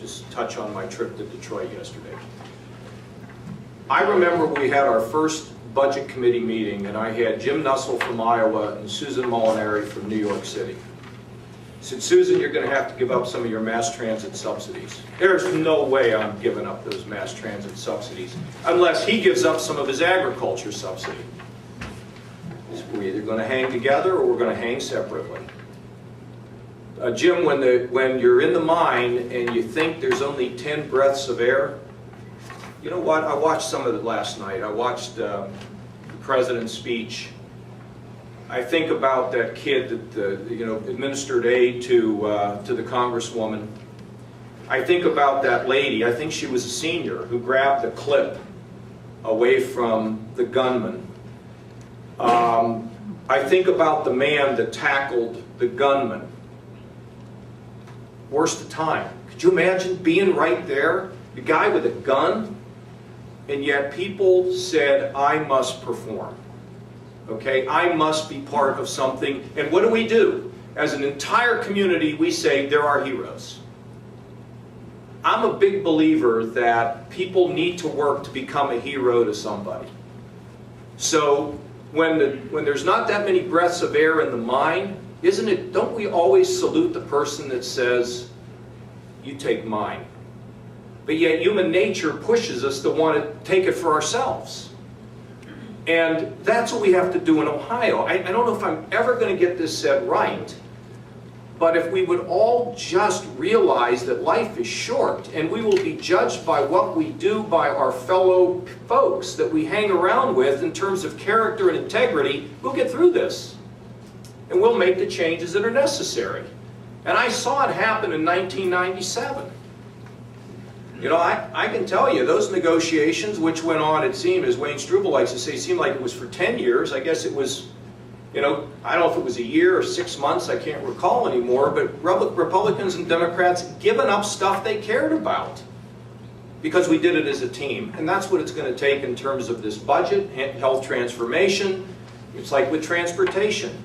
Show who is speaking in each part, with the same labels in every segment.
Speaker 1: just touch on my trip to Detroit yesterday. I remember we had our first budget committee meeting, and I had Jim Nussel from Iowa and Susan Molinari from New York City. I said, Susan, you're going to have to give up some of your mass transit subsidies. There's no way I'm giving up those mass transit subsidies unless he gives up some of his agriculture subsidy. We're either going to hang together or we're going to hang separately. Jim, when you're in the mine and you think there's only 10 breaths of air, you know what? I watched some of it last night. I watched the president's speech. I think about that kid that administered aid to the Congresswoman. I think about that lady. I think she was a senior who grabbed the clip away from the gunman. I think about the man that tackled the gunman. Worst of time. Could you imagine being right there, the guy with a gun, and yet people said, I must perform. Okay, I must be part of something. And what do? As an entire community, we say there are heroes. I'm a big believer that people need to work to become a hero to somebody. So when there's not that many breaths of air in the mine, don't we always salute the person that says, you take mine? But yet human nature pushes us to want to take it for ourselves. And that's what we have to do in Ohio. I don't know if I'm ever going to get this said right, but if we would all just realize that life is short and we will be judged by what we do by our fellow folks that we hang around with in terms of character and integrity, we'll get through this. And we'll make the changes that are necessary. And I saw it happen in 1997. You know, I can tell you, those negotiations, which went on, it seemed, as Wayne Struble likes to say, seemed like it was for 10 years. I guess it was, I don't know if it was a year or 6 months, I can't recall anymore, but Republicans and Democrats giving up stuff they cared about because we did it as a team. And that's what it's going to take in terms of this budget, health transformation. It's like with transportation.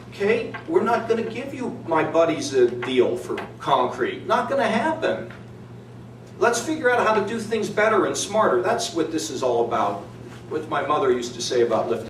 Speaker 1: Okay, we're not going to give you, my buddies, a deal for concrete. Not going to happen. Let's figure out how to do things better and smarter. That's what this is all about. What my mother used to say about lifting.